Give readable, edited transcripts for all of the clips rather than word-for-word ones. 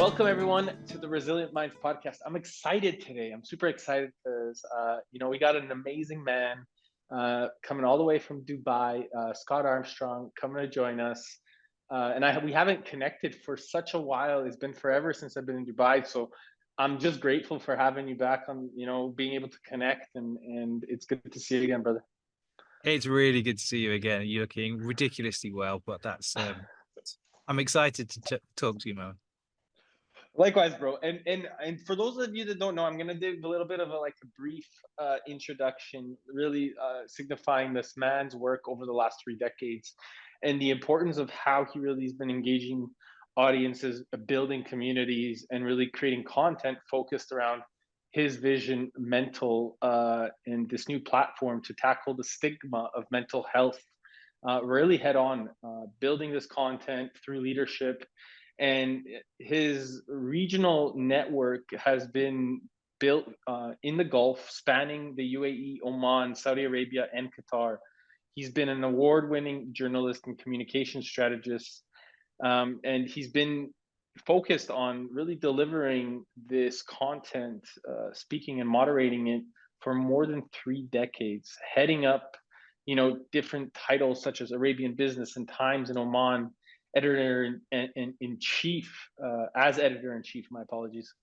Welcome everyone to the Resilient Minds podcast. I'm excited today. I'm super excited because we got an amazing man coming all the way from Dubai, Scott Armstrong, coming to join us. We haven't connected for such a while. It's been forever since I've been in Dubai, so I'm just grateful for having you back on. Being able to connect, and it's good to see you again, brother. It's really good to see you again. You're looking ridiculously well, but I'm excited to talk to you, man. Likewise, bro. And for those of you that don't know, I'm gonna give a little bit of a brief introduction, really signifying this man's work over the last 3 decades, and the importance of how he really has been engaging audiences, building communities, and really creating content focused around his vision, Mentl, and this new platform to tackle the stigma of mental health, really head on, building this content through leadership. And his regional network has been built in the Gulf, spanning the UAE, Oman, Saudi Arabia, and Qatar. He's been an award-winning journalist and communication strategist, and he's been focused on really delivering this content, speaking and moderating it for more than 3 decades, heading up, different titles such as Arabian Business and Times in Oman, editor in chief, as editor in chief, my apologies,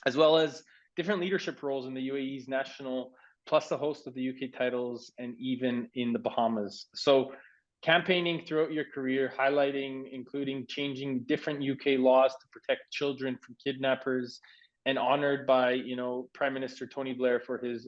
as well as different leadership roles in the UAE's national, plus the host of the UK titles, and even in the Bahamas. So, campaigning throughout your career, highlighting, including changing different UK laws to protect children from kidnappers, and honored by Prime Minister Tony Blair for his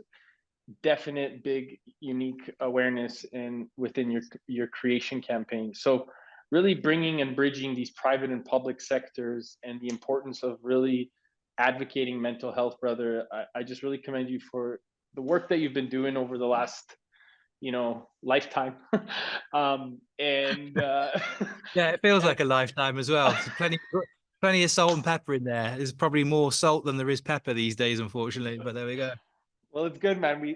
definite big unique awareness in within your creation campaign. So really bringing and bridging these private and public sectors, and the importance of really advocating mental health, brother. I just really commend you for the work that you've been doing over the last lifetime. Yeah, it feels like a lifetime as well. Plenty of salt and pepper in there. There's probably more salt than there is pepper these days, unfortunately, but there we go. Well, it's good, man.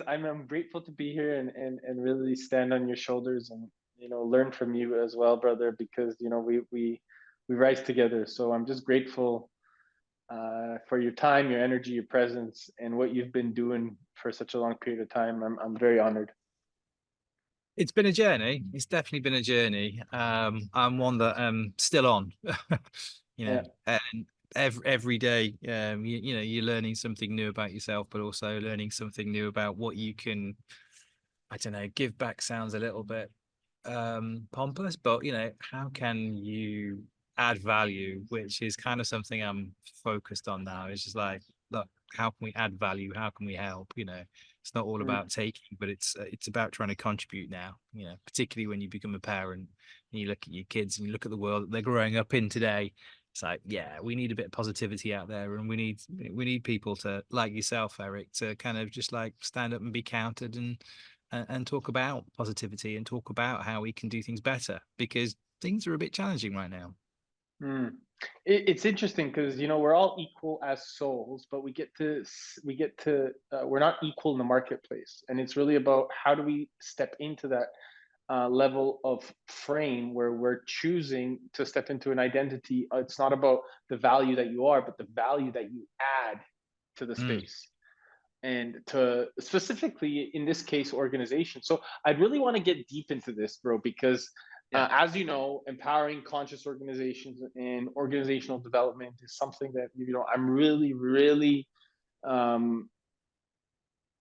I'm grateful to be here, and really stand on your shoulders, and learn from you as well, brother, because we rise together. So I'm just grateful for your time, your energy, your presence, and what you've been doing for such a long period of time. I'm very honored. It's been a journey. It's definitely been a journey. I'm one that I'm still on. Yeah. And every day, you're learning something new about yourself, but also learning something new about what you can. I don't know. Give back sounds a little bit pompous, but how can you add value, which is kind of something I'm focused on now. It's just like, look, how can we add value? How can we help? It's not all Mm. about taking, but it's about trying to contribute now. Particularly when you become a parent and you look at your kids and you look at the world that they're growing up in today. It's like, yeah, we need a bit of positivity out there, and we need people to, like yourself, Eric, to kind of just like stand up and be counted, and talk about positivity and talk about how we can do things better, because things are a bit challenging right now. Mm. It's interesting because we're all equal as souls, but we're not equal in the marketplace, and it's really about how do we step into that level of frame where we're choosing to step into an identity. It's not about the value that you are, but the value that you add to the Mm. space, and to specifically in this case organization. So I really want to get deep into this, bro, because Yeah. as you know, empowering conscious organizations and organizational development is something that I'm really, really um,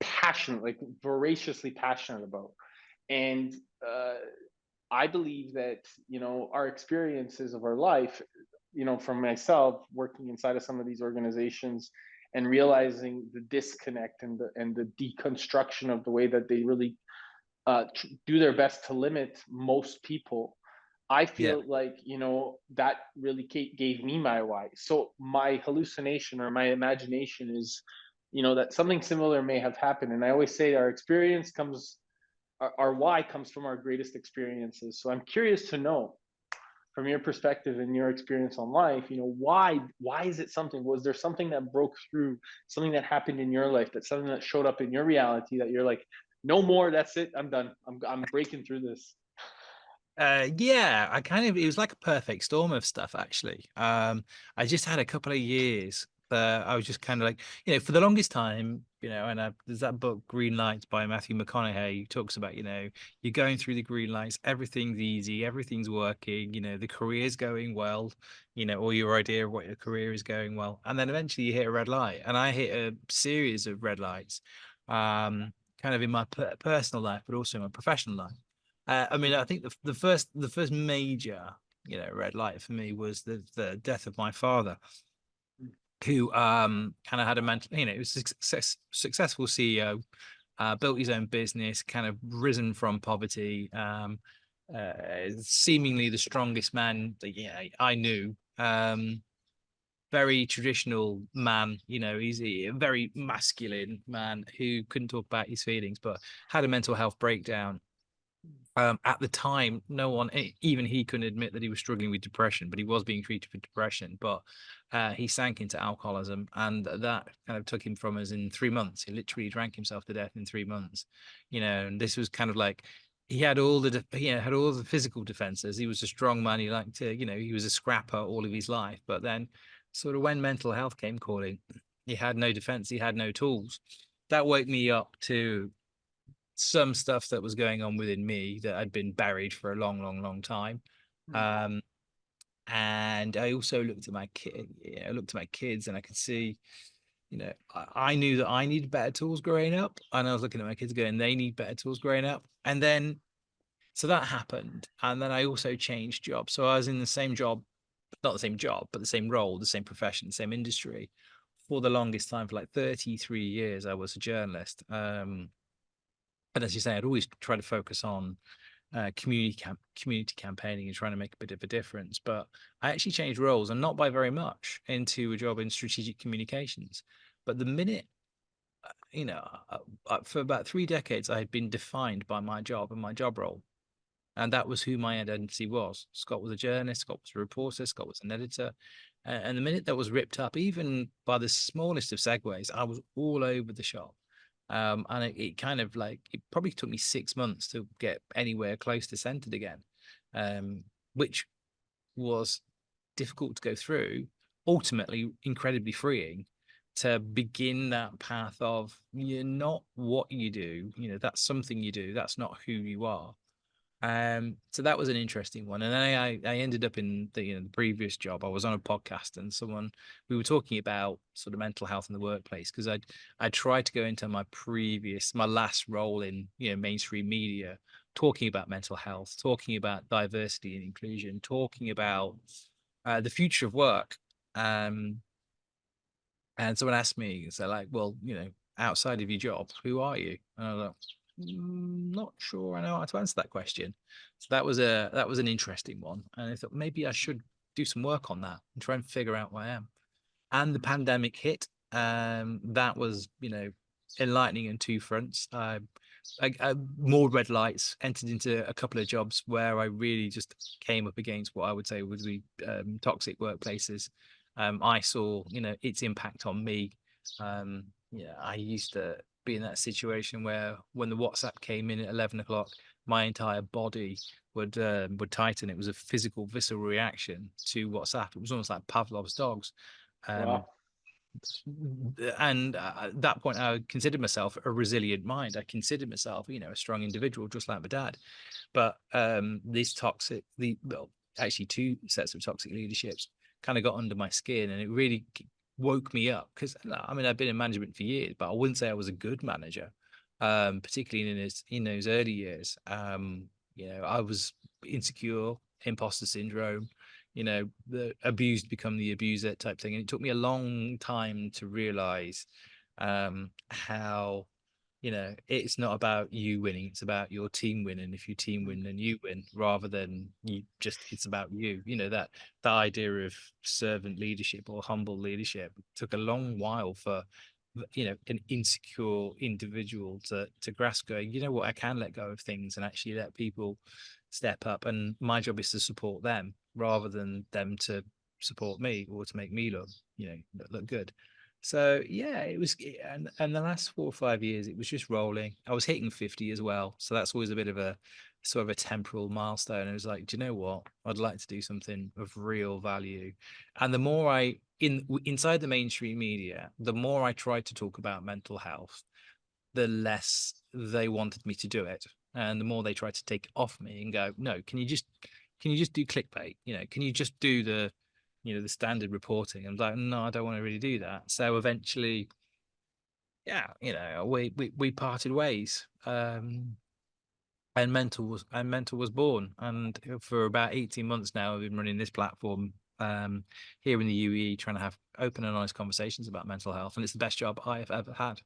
passionate, like voraciously passionate about. And I believe that our experiences of our life, from myself working inside of some of these organizations and realizing the disconnect and the deconstruction of the way that they really do their best to limit most people. I Yeah. feel like that really gave me my why. So my hallucination or my imagination is, that something similar may have happened. And I always say our experience comes, our why comes from our greatest experiences. So I'm curious to know, from your perspective and your experience on life, why is it something? Was there something that broke through, something that happened in your life, that something that showed up in your reality that you're like, no more, that's it, I'm done, I'm breaking through this? Yeah, it was like a perfect storm of stuff actually. I just had a couple of years that I was just kind of like, for the longest time, and there's that book Green Lights by Matthew McConaughey. He talks about, you're going through the green lights, everything's easy, everything's working, the career's going well, or your idea of what your career is going well. And then eventually you hit a red light. And I hit a series of red lights, kind of in my personal life, but also in my professional life. I mean, I think the first major, red light for me was the death of my father, who kind of had a mental, he was a successful CEO, built his own business, kind of risen from poverty, seemingly the strongest man that I knew. Very traditional man, he's a very masculine man who couldn't talk about his feelings, but had a mental health breakdown. At the time, no one, even he couldn't admit that he was struggling with depression, but he was being treated for depression. But he sank into alcoholism, and that kind of took him from us in 3 months. He literally drank himself to death in 3 months. And this was kind of like he had had all the physical defenses. He was a strong man. He liked to, he was a scrapper all of his life. But then, sort of when mental health came calling, he had no defense. He had no tools. That woke me up to some stuff that was going on within me that had been buried for a long, long, long time. Um, and I also looked at my kid, I looked at my kids, and I could see, I knew that I needed better tools growing up, and I was looking at my kids going, they need better tools growing up. And then, so that happened, and then I also changed jobs. So I was in the same job, not the same job, but the same role, the same profession, the same industry for the longest time. For like 33 years, I was a journalist. And as you say, I'd always try to focus on community campaigning and trying to make a bit of a difference. But I actually changed roles, and not by very much, into a job in strategic communications. But the minute, for about 3 decades, I had been defined by my job and my job role. And that was who my identity was. Scott was a journalist, Scott was a reporter, Scott was an editor. And the minute that was ripped up, even by the smallest of segues, I was all over the shop. And it kind of like, it probably took me 6 months to get anywhere close to centered again, which was difficult to go through, ultimately incredibly freeing to begin that path of you're not what you do, that's something you do, that's not who you are. So that was an interesting one. And then I ended up in the previous job. I was on a podcast, and we were talking about sort of mental health in the workplace, because I tried to go into my last role in mainstream media, talking about mental health, talking about diversity and inclusion, talking about the future of work. And someone asked me, so like, well, outside of your job, who are you? And I was like, not sure I know how to answer that question. So that was an interesting one, and I thought maybe I should do some work on that and try and figure out who I am. And the pandemic hit. That was enlightening on two fronts. More red lights. Entered into a couple of jobs where I really just came up against what I would say would be toxic workplaces. I saw its impact on me. I used to be in that situation where when the WhatsApp came in at 11 o'clock, my entire body would tighten. It was a physical, visceral reaction to WhatsApp. It was almost like Pavlov's dogs. Um, Wow. and at that point, I considered myself a resilient mind. I considered myself, a strong individual, just like my dad. But actually, two sets of toxic leaderships kind of got under my skin, and it really woke me up. Because I mean, I've been in management for years, but I wouldn't say I was a good manager, particularly in those early years. I was insecure, imposter syndrome, the abused become the abuser type thing. And it took me a long time to realize how it's not about you winning, it's about your team winning. If your team win, then you win, rather than it's about you. That the idea of servant leadership or humble leadership took a long while for an insecure individual to grasp, going, I can let go of things and actually let people step up, and my job is to support them rather than them to support me or to make me look good. So yeah, it was, and the last 4 or 5 years, it was just rolling. I was hitting 50 as well, so that's always a bit of a sort of a temporal milestone. It was like, do you know what? I'd like to do something of real value. And the more inside the mainstream media, the more I tried to talk about mental health, the less they wanted me to do it. And the more they tried to take it off me and go, no, can you just do clickbait? Can you just do the standard reporting? I'm like, no, I don't want to really do that. So eventually, yeah, we parted ways. And Mentl was born, and for about 18 months now I've been running this platform here in the UAE, trying to have open and honest conversations about mental health, and it's the best job I have ever had.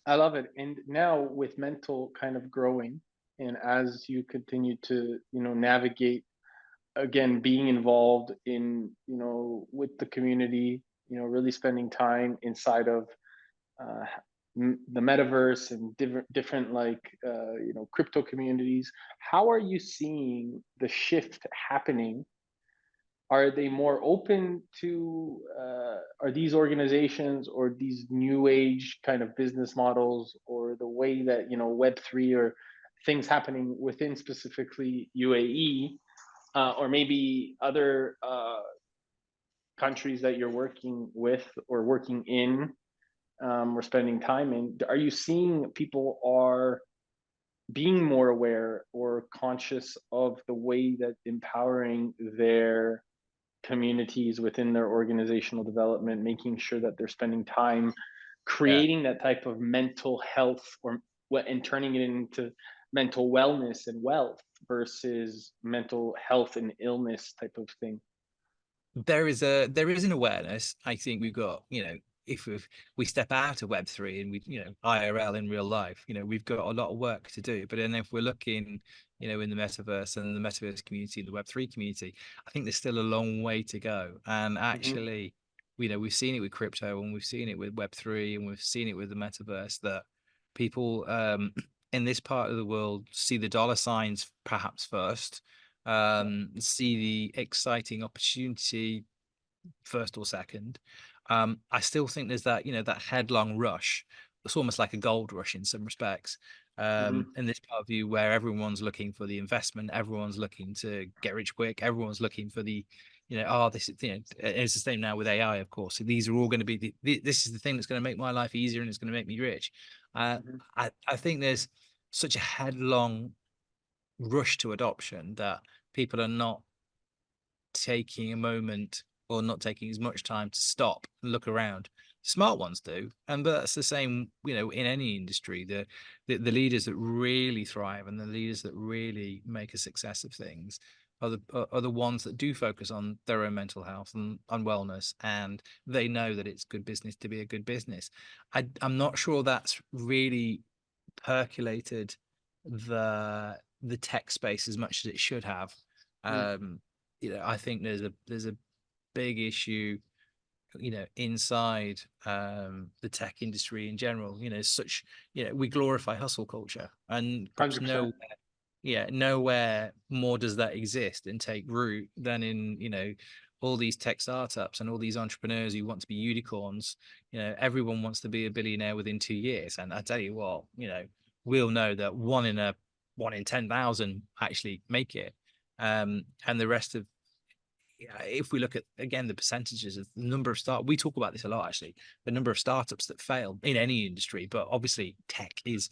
I love it. And now with Mentl kind of growing, and as you continue to, navigate, again, being involved in, with the community, really spending time inside of uh, the metaverse and different like, crypto communities. How are you seeing the shift happening? Are they more open to, are these organizations or these new age kind of business models, or the way that, Web3 or things happening within specifically UAE, or maybe other countries that you're working with or working in, or spending time in? Are you seeing people are being more aware or conscious of the way that empowering their communities within their organizational development, making sure that they're spending time Yeah. creating that type of mental health, or what, and turning it into mental wellness and wealth versus mental health and illness type of thing? There is an awareness. I think we've got, if we step out of Web3 and we, IRL in real life, we've got a lot of work to do. But then if we're looking, in the metaverse and the metaverse community, the Web3 community, I think there's still a long way to go. And Hmm. actually, we've seen it with crypto, and we've seen it with Web3, and we've seen it with the metaverse, that people in this part of the world see the dollar signs perhaps first, Yeah. see the exciting opportunity first or second. I still think there's that, that headlong rush. It's almost like a gold rush in some respects. Hmm. In this part of you, where everyone's looking for the investment, everyone's looking to get rich quick, everyone's looking for the, this is, it's the same now with AI, of course. So these are all going to be this is the thing that's going to make my life easier and it's going to make me rich. Hmm. I think there's such a headlong rush to adoption that people are not taking a moment, or not taking as much time to stop and look around. Smart ones do, and but that's the same, in any industry. The leaders that really thrive and the leaders that really make a success of things are the ones that do focus on their own mental health and on wellness, and they know that it's good business to be a good business. I'm not sure that's really percolated the tech space as much as it should have. Um, I think there's a big issue, inside the tech industry in general. Such, we glorify hustle culture, and perhaps 100%. nowhere more does that exist and take root than in, all these tech startups and all these entrepreneurs who want to be unicorns. Everyone wants to be a billionaire within 2 years, and I tell you what, we'll know that one in 10,000 actually make it. And the rest of, if we look at, again, the percentages of the number of we talk about this a lot, actually, the number of startups that fail in any industry, but obviously tech is,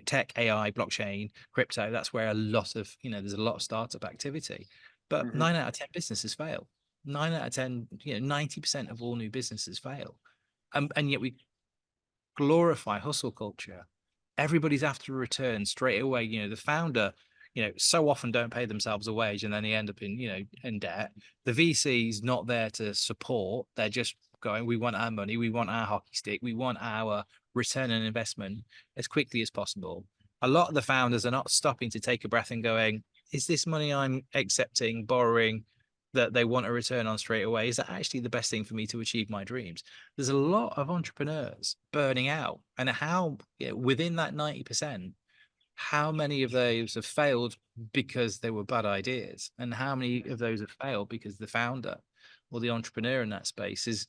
tech, AI, blockchain, crypto, that's where a lot of, there's a lot of startup activity, but Hmm. 9 out of 10 businesses fail. 9 out of 10, 90% of all new businesses fail. And yet we glorify hustle culture. Everybody's after a return straight away. The founder, so often don't pay themselves a wage, and then they end up in, in debt. The VC's not there to support. They're just going, we want our money, we want our hockey stick, we want our return on investment as quickly as possible. A lot of the founders are not stopping to take a breath and going, is this money I'm accepting, borrowing, that they want a return on straight away? Is that actually the best thing for me to achieve my dreams? There's a lot of entrepreneurs burning out, and how, within that 90%, how many of those have failed because they were bad ideas, and how many of those have failed because the founder or the entrepreneur in that space is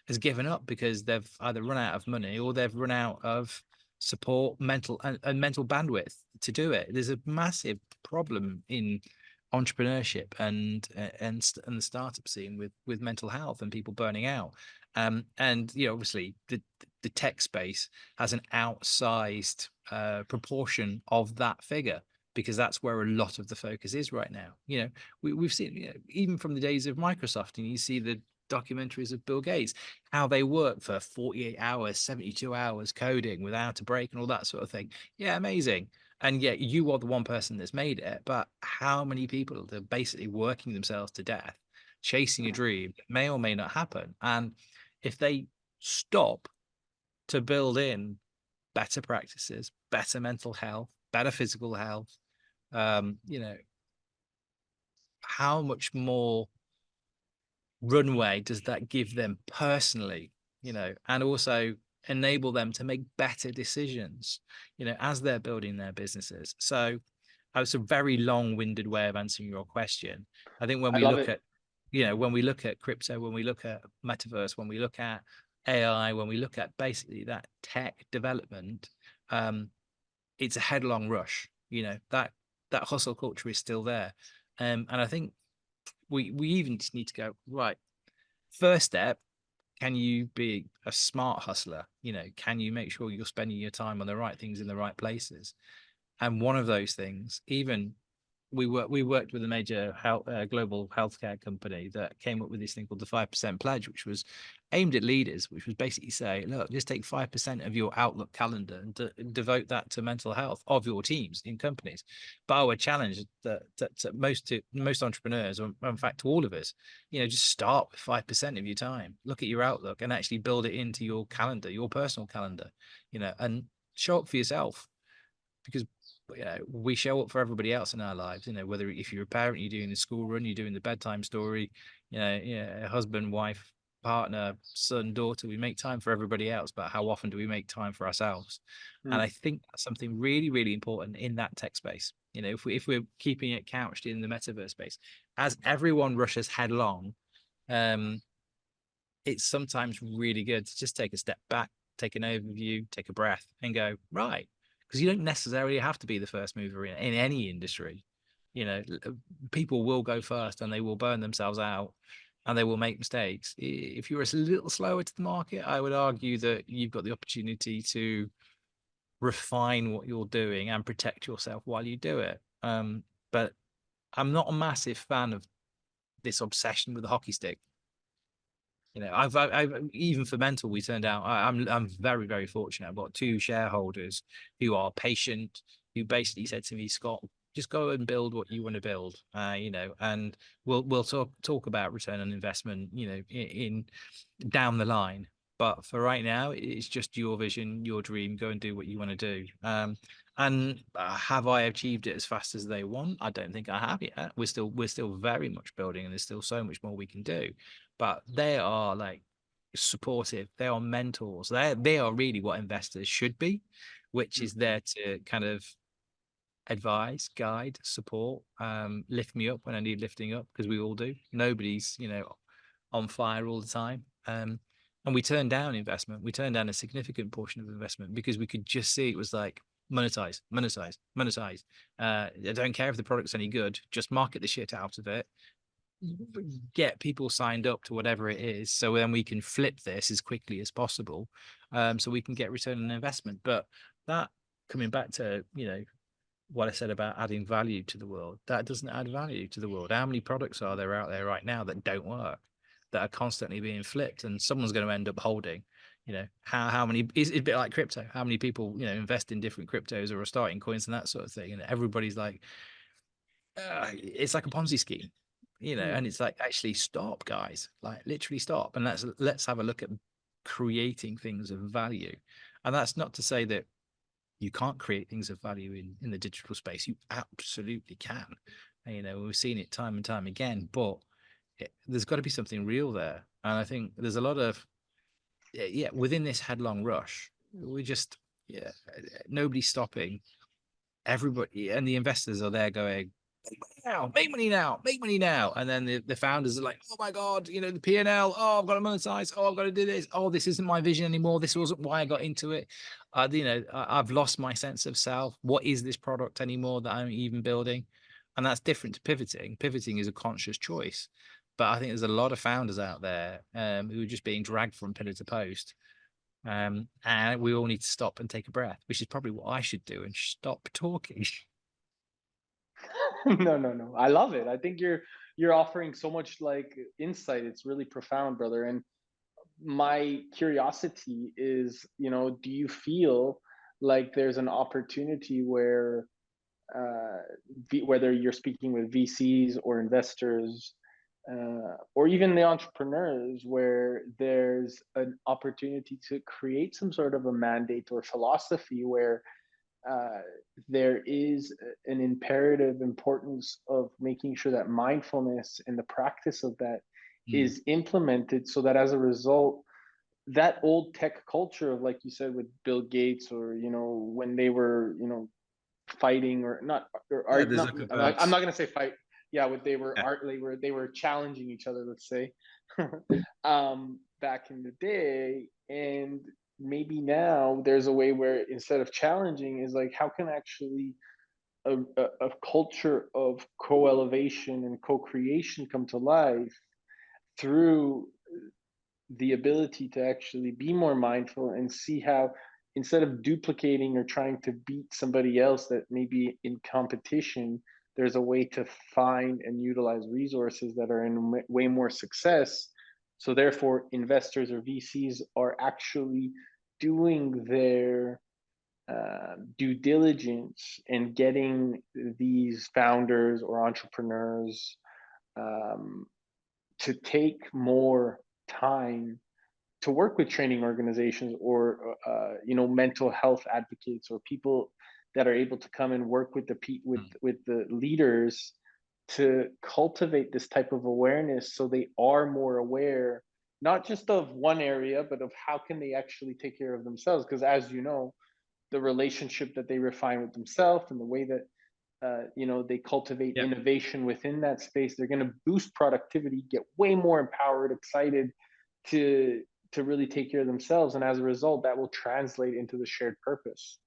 has given up because they've either run out of money or they've run out of support, and mental bandwidth to do it. There's a massive problem in entrepreneurship and the startup scene with mental health and people burning out. And obviously the tech space has an outsized proportion of that figure, because that's where a lot of the focus is right now. We've seen, even from the days of Microsoft, and you see the documentaries of Bill Gates, how they work for 48 hours, 72 hours coding without a break and all that sort of thing. Yeah, amazing. And yet you are the one person that's made it. But how many people are basically working themselves to death, chasing a dream that may or may not happen? And if they stop to build in better practices, better mental health, better physical health, how much more runway does that give them personally, and also enable them to make better decisions, as they're building their businesses. So it's a very long-winded way of answering your question. I think when I we love look it. at, when we look at crypto, when we look at metaverse, when we look at AI, when we look at basically that tech development, it's a headlong rush. That hustle culture is still there. And I think we even just need to go, right, first step, can you be a smart hustler? Can you make sure you're spending your time on the right things in the right places? And one of those things, even we worked with a major global healthcare company that came up with this thing called the 5% pledge, which was aimed at leaders, which was basically say, look, just take 5% of your Outlook calendar and devote that to mental health of your teams in companies. But our challenge that most entrepreneurs, or in fact to all of us, just start with 5% of your time, look at your Outlook and actually build it into your calendar, your personal calendar, and show up for yourself. Because we show up for everybody else in our lives, whether if you're a parent, you're doing the school run, you're doing the bedtime story, husband, wife, partner, son, daughter, we make time for everybody else, but how often do we make time for ourselves? And I think that's something really, really important in that tech space. If we're keeping it couched in the metaverse space, as everyone rushes headlong, it's sometimes really good to just take a step back, take an overview, take a breath and go, right, because you don't necessarily have to be the first mover in any industry. People will go first and they will burn themselves out and they will make mistakes. If you're a little slower to the market, I would argue that you've got the opportunity to refine what you're doing and protect yourself while you do it. But I'm not a massive fan of this obsession with the hockey stick. I've even for Mentl, we turned out, I'm very, very fortunate. I've got two shareholders who are patient, who basically said to me, Scott, just go and build what you want to build, and we'll talk about return on investment, in down the line. But for right now, it's just your vision, your dream. Go and do what you want to do. And have I achieved it as fast as they want? I don't think I have yet. We're still very much building, and there's still so much more we can do. But they are like supportive. They are mentors. They are really what investors should be, which is there to kind of advise, guide, support, lift me up when I need lifting up, because we all do. Nobody's on fire all the time. And we turned down investment. We turned down a significant portion of investment because we could just see it was like monetize. I don't care if the product's any good, just market the shit out of it, get people signed up to whatever it is, so then we can flip this as quickly as possible, so we can get return on investment. But that, coming back to what I said about adding value to the world, that doesn't add value to the world. How many products are there out there right now that don't work, that are constantly being flipped, and someone's going to end up holding? How many is a bit like crypto? How many people invest in different cryptos or are starting coins and that sort of thing, and everybody's like, it's like a Ponzi scheme, and it's like, actually stop, guys, like literally stop, and let's have a look at creating things of value. And that's not to say that you can't create things of value in the digital space. You absolutely can. We've seen it time and time again, but there's got to be something real there. And I think there's a lot of, within this headlong rush, we just, nobody's stopping. Everybody and the investors are there going, make money now, make money now. And then the founders are like, oh my God, you know, the P&L, oh, I've got to monetize, oh, I've got to do this, oh, this isn't my vision anymore. This wasn't why I got into it. You know, I've lost my sense of self. What is this product anymore that I'm even building? And that's different to pivoting. Pivoting is a conscious choice. But I think there's a lot of founders out there who are just being dragged from pillar to post. And we all need to stop and take a breath, which is probably what I should do and stop talking. No. I love it. I think you're offering so much like insight. It's really profound, brother. And my curiosity is, do you feel like there's an opportunity where, uh, whether you're speaking with VCs or investors, or even the entrepreneurs, where there's an opportunity to create some sort of a mandate or philosophy where, uh, there is an imperative importance of making sure that mindfulness and the practice of that Mm. is implemented, so that as a result, that old tech culture of, like you said, with Bill Gates, or when they were fighting, or not, or Yeah, are the not, I'm Zuckerbergs. not going to say fight. Yeah, what they were Yeah. art, they were challenging each other, let's say, back in the day. And maybe now there's a way where, instead of challenging, is like, how can actually a culture of co-elevation and co-creation come to life through the ability to actually be more mindful and see how, instead of duplicating or trying to beat somebody else that may be in competition, there's a way to find and utilize resources that are in way more success. So therefore, investors or VCs are actually doing their due diligence and getting these founders or entrepreneurs, um, to take more time to work with training organizations, or mental health advocates, or people that are able to come and work with the leaders to cultivate this type of awareness, so they are more aware, not just of one area, but of how can they actually take care of themselves. Because, as you know, the relationship that they refine with themselves, and the way that, they cultivate Yeah. innovation within that space, they're going to boost productivity, get way more empowered, excited to really take care of themselves, and as a result, that will translate into the shared purpose.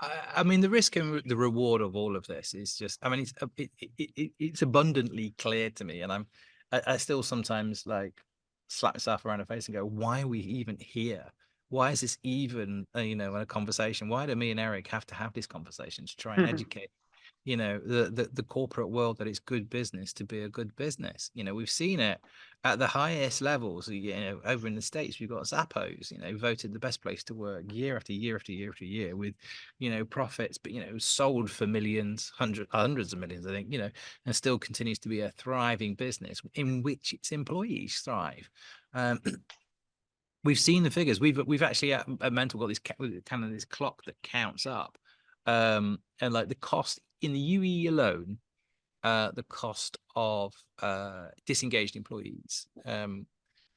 I mean, the risk and the reward of all of this is just, I mean, it's abundantly clear to me. And I still sometimes like slap myself around the face and go, why are we even here? Why is this even, a conversation? Why do me and Eric have to have this conversation to try and educate the corporate world that it's good business to be a good business? We've seen it at the highest levels. Over in the States, we've got Zappos, voted the best place to work year after year after year after year, with profits, but sold for millions, hundreds of millions, I think, and still continues to be a thriving business in which its employees thrive. We've seen the figures. We've actually at Mentl got this kind of this clock that counts up, and like the cost in the UAE alone, the cost of disengaged employees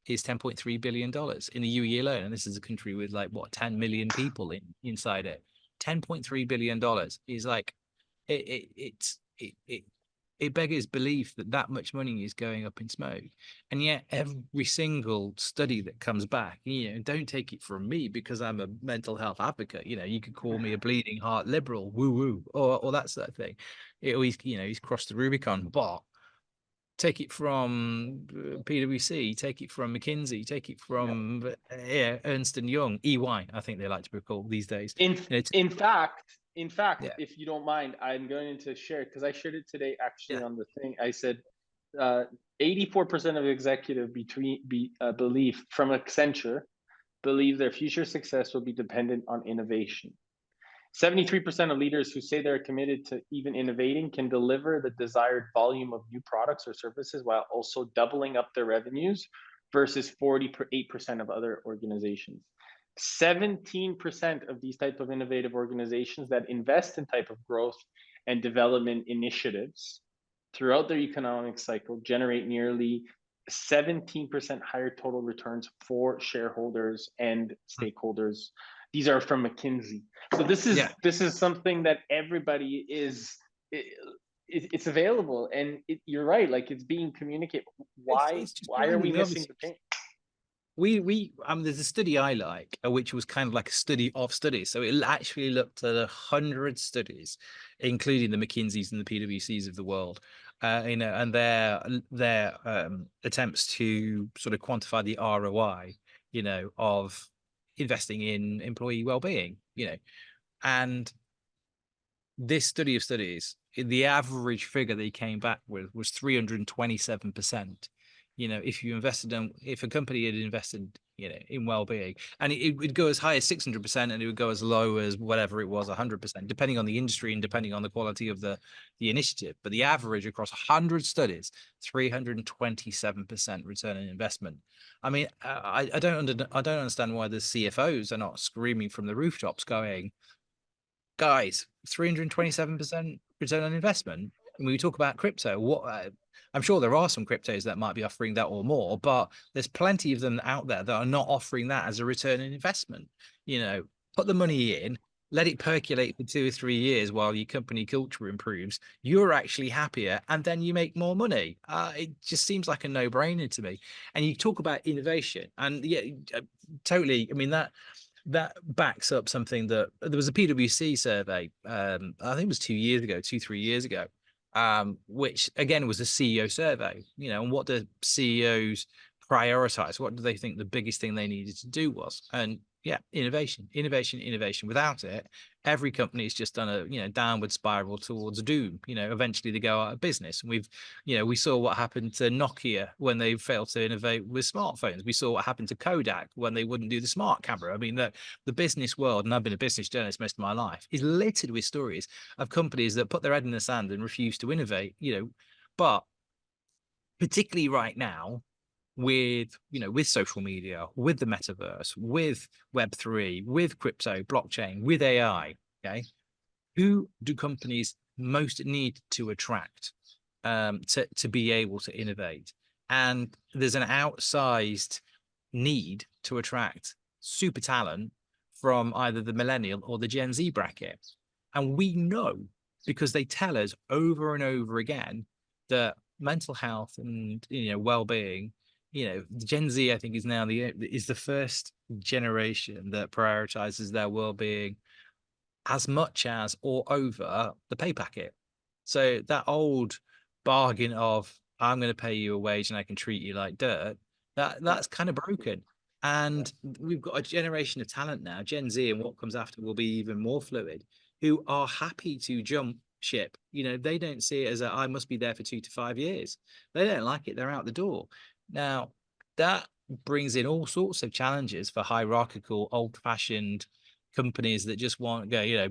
is $10.3 billion in the UAE alone, and this is a country with like 10 million people inside it. $10.3 billion is like it beggars belief that that much money is going up in smoke. And yet every single study that comes back, don't take it from me because I'm a mental health advocate, you could call me a bleeding heart liberal, woo woo, or that sort of thing. He's crossed the Rubicon. But take it from PwC, take it from McKinsey, take it from Ernst and Young, EY, I think they like to be called these days. In in fact, Yeah. if you don't mind, I'm going to share, because I shared it today actually Yeah. on the thing. I said, 84% of executive belief from Accenture believe their future success will be dependent on innovation. 73% of leaders who say they're committed to even innovating can deliver the desired volume of new products or services while also doubling up their revenues, versus 48% of other organizations. 17% of these type of innovative organizations that invest in type of growth and development initiatives throughout their economic cycle generate nearly 17% higher total returns for shareholders and stakeholders. These are from McKinsey. So this is Yeah. this is something that everybody is it's available, and you're right. Like it's being communicated. Why It's just why are we blinding, missing obviously. the paint? We there's a study I like, which was kind of like a study of studies. So it actually looked at 100 studies, including the McKinseys and the PwCs of the world, and their attempts to sort of quantify the ROI, of investing in employee well-being, and this study of studies, the average figure they came back with was 327%. If a company had invested, in well-being, and it would go as high as 600%, and it would go as low as whatever it was, 100%, depending on the industry and depending on the quality of the initiative. But the average across 100 studies, 327% return on investment. I mean, I don't understand why the CFOs are not screaming from the rooftops, going, guys, 327% return on investment. And when we talk about crypto, I'm sure there are some cryptos that might be offering that or more, but there's plenty of them out there that are not offering that as a return on investment. Put the money in, let it percolate for 2 or 3 years while your company culture improves. You're actually happier, and then you make more money. It just seems like a no-brainer to me. And you talk about innovation, and yeah, totally. I mean, that backs up something that there was a PwC survey, I think it was 2 years ago, 2, 3 years ago, which again was a CEO survey, and what do CEOs prioritize? What do they think the biggest thing they needed to do was? And yeah, innovation, innovation, innovation. Without it, every company is just on a downward spiral towards doom. Eventually they go out of business. And we saw what happened to Nokia when they failed to innovate with smartphones. We saw what happened to Kodak when they wouldn't do the smart camera. I mean, the business world, and I've been a business journalist most of my life, is littered with stories of companies that put their head in the sand and refuse to innovate. But particularly right now, with social media, with the metaverse, with Web3, with crypto, blockchain, with AI, okay, who do companies most need to attract, to be able to innovate? And there's an outsized need to attract super talent from either the millennial or the Gen Z bracket. And we know, because they tell us over and over again, that mental health and well-being, Gen Z, I think, is now the first generation that prioritizes their well-being as much as or over the pay packet. So that old bargain of, I'm going to pay you a wage and I can treat you like dirt, that's kind of broken. And we've got a generation of talent now, Gen Z, and what comes after will be even more fluid, who are happy to jump ship. They don't see it as I must be there for 2 to 5 years. They don't like it. They're out the door. Now, that brings in all sorts of challenges for hierarchical, old-fashioned companies that just want to go,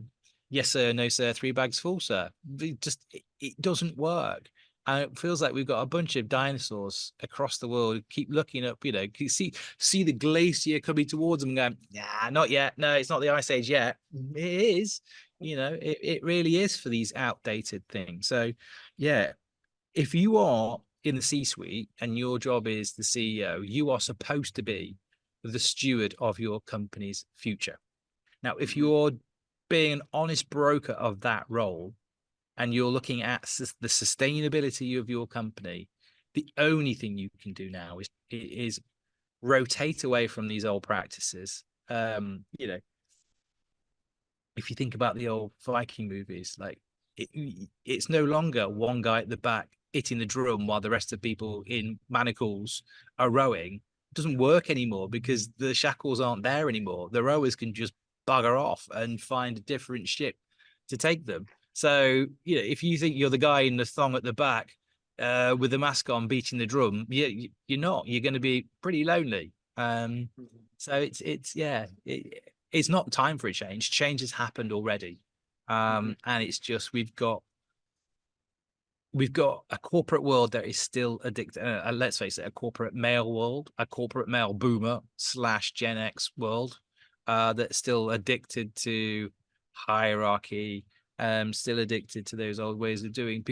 yes, sir, no, sir, 3 bags full, sir. It doesn't work. And it feels like we've got a bunch of dinosaurs across the world who keep looking up, see the glacier coming towards them and going, nah, not yet. No, it's not the ice age yet. It is, it really is for these outdated things. So, yeah, if you are in the C-suite and your job is the CEO, you are supposed to be the steward of your company's future. Now, if you're being an honest broker of that role and you're looking at the sustainability of your company, the only thing you can do now is rotate away from these old practices. If you think about the old Viking movies, like it's no longer one guy at the back hitting the drum while the rest of people in manacles are rowing. It doesn't work anymore because the shackles aren't there anymore. The rowers can just bugger off and find a different ship to take them. So, if you think you're the guy in the thong at the back with the mask on beating the drum, you're not. You're going to be pretty lonely. So it's not time for a change. Change has happened already. And it's just we've got a corporate world that is still addicted. Let's face it, a corporate male world, a corporate male boomer / Gen X world that's still addicted to hierarchy, still addicted to those old ways of doing.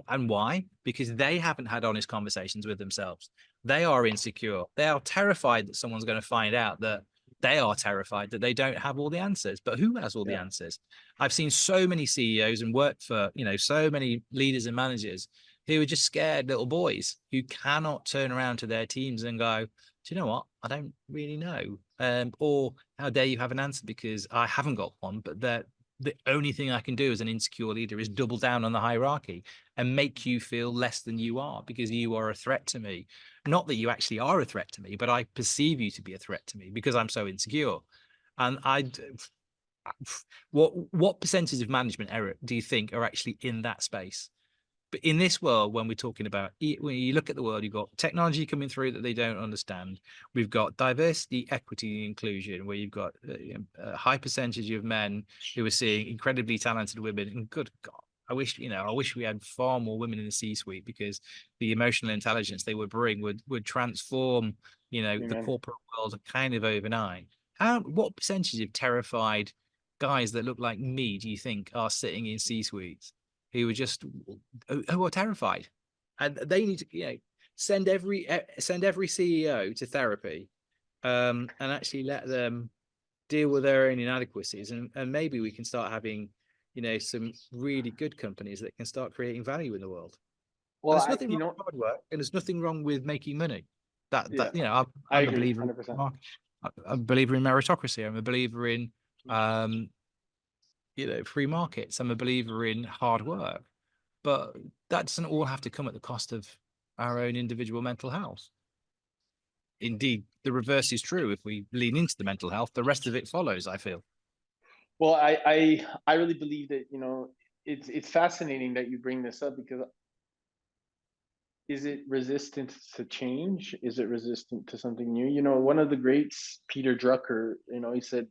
And why? Because they haven't had honest conversations with themselves. They are insecure. They are terrified that someone's going to find out that They are terrified that they don't have all the answers. But who has all the Yeah. answers? I've seen so many CEOs and worked for, so many leaders and managers who are just scared little boys who cannot turn around to their teams and go, do you know what? I don't really know. Or how dare you have an answer because I haven't got one, but the only thing I can do as an insecure leader is double down on the hierarchy and make you feel less than you are because you are a threat to me. Not that you actually are a threat to me, but I perceive you to be a threat to me because I'm so insecure. And what percentage of management error do you think are actually in that space? But in this world, when we're talking about, when you look at the world, you've got technology coming through that they don't understand. We've got diversity, equity, and inclusion, where you've got a high percentage of men who are seeing incredibly talented women. And good God, I wish we had far more women in the C-suite because the emotional intelligence they would bring would transform, the Amen. corporate world kind of overnight. What percentage of terrified guys that look like me do you think are sitting in C-suites who are just who are terrified, and they need to send every CEO to therapy, and actually let them deal with their own inadequacies, and maybe we can start having some really good companies that can start creating value in the world. And Well, there's nothing wrong with hard work, and there's nothing wrong with making money. yeah, I I'm a agree, believer in 100%. I'm a believer in meritocracy. I'm a believer in um, free markets. I'm a believer in hard work. But that doesn't all have to come at the cost of our own individual mental health. Indeed, the reverse is true. If we lean into the mental health, the rest of it follows, I feel. Well, I really believe that, it's fascinating that you bring this up because is it resistant to change? Is it resistant to something new? One of the greats, Peter Drucker, he said,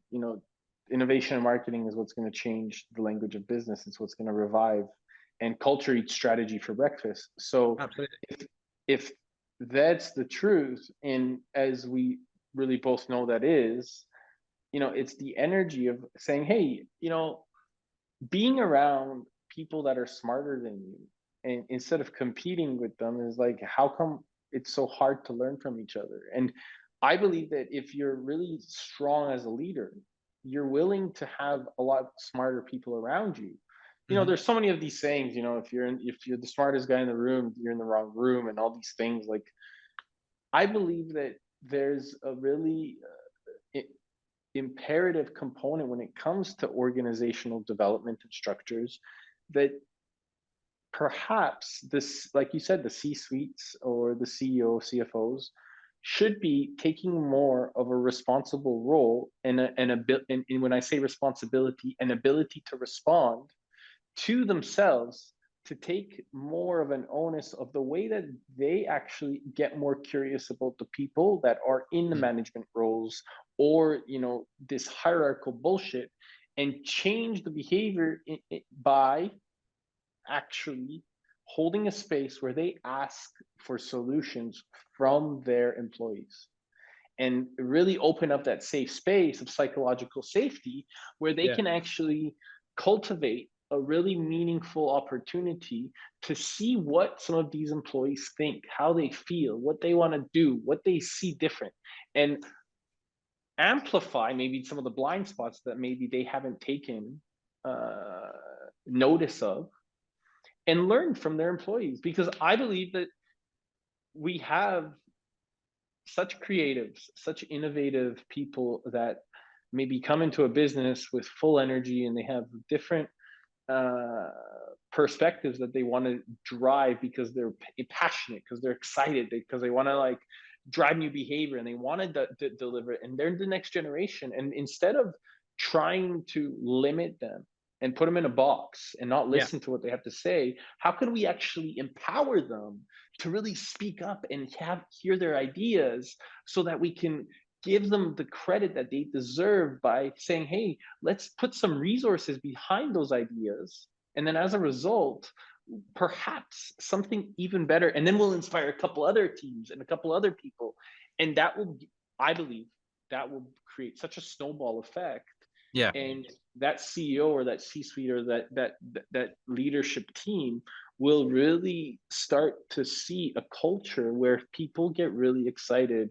innovation and marketing is what's going to change the language of business. It's what's going to revive, and culture eats strategy for breakfast. So Absolutely. if that's the truth, and as we really both know that is, it's the energy of saying, hey, being around people that are smarter than you, and instead of competing with them, is like, how come it's so hard to learn from each other? And I believe that if you're really strong as a leader, you're willing to have a lot smarter people around you. Mhm. There's so many of these sayings, if you're the smartest guy in the room, you're in the wrong room, and all these things. Like, I believe that there's a really imperative component when it comes to organizational development and structures, that perhaps this, like you said, the C suites or the CEO, CFOs should be taking more of a responsible role, and when I say responsibility, an ability to respond to themselves, to take more of an onus of the way that they actually get more curious about the people that are in the Mm. management roles, or this hierarchical bullshit, and change the behavior by actually holding a space where they ask for solutions from their employees, and really open up that safe space of psychological safety where they Yeah. can actually cultivate a really meaningful opportunity to see what some of these employees think, how they feel, what they want to do, what they see different, and amplify maybe some of the blind spots that maybe they haven't taken uh, notice of, and learn from their employees. Because I believe that we have such creatives, such innovative people that maybe come into a business with full energy, and they have different uh, perspectives that they want to drive because they're passionate, because they're excited, because they want to like drive new behavior, and they want to deliver it, and they're the next generation. And instead of trying to limit them and put them in a box and not Yeah. listen to what they have to say, how can we actually empower them to really speak up and hear their ideas, so that we can give them the credit that they deserve by saying, hey, let's put some resources behind those ideas. And then as a result, perhaps something even better. And then we'll inspire a couple other teams and a couple other people. And that will, I believe, that will create such a snowball effect. Yeah. And that CEO or that C-suite or that leadership team will really start to see a culture where people get really excited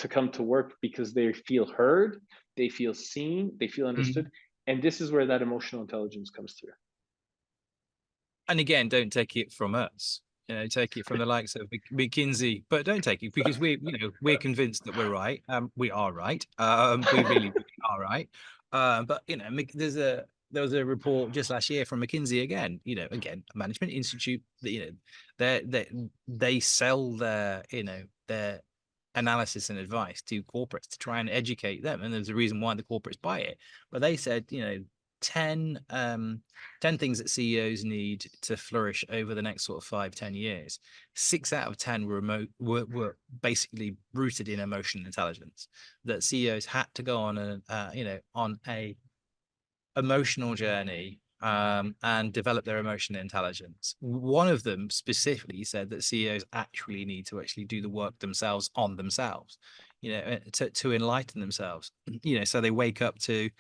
to come to work because they feel heard, they feel seen, they feel Mhm. understood. And this is where that emotional intelligence comes through. And again, don't take it from us. Take it from the likes of McKinsey, but don't take it because we're convinced that we're right. We are right. We really, really are right. But there was a report just last year from McKinsey again. Again, a management institute. They sell their analysis and advice to corporates to try and educate them, and there's a reason why the corporates buy it. But they said, 10 10 things that CEOs need to flourish over the next sort of 5-10 years. 6 out of 10 were basically rooted in emotional intelligence, that CEOs had to go on a emotional journey, and develop their emotional intelligence. One of them specifically said that CEOs actually need to actually do the work themselves on themselves, to enlighten themselves, so they wake up to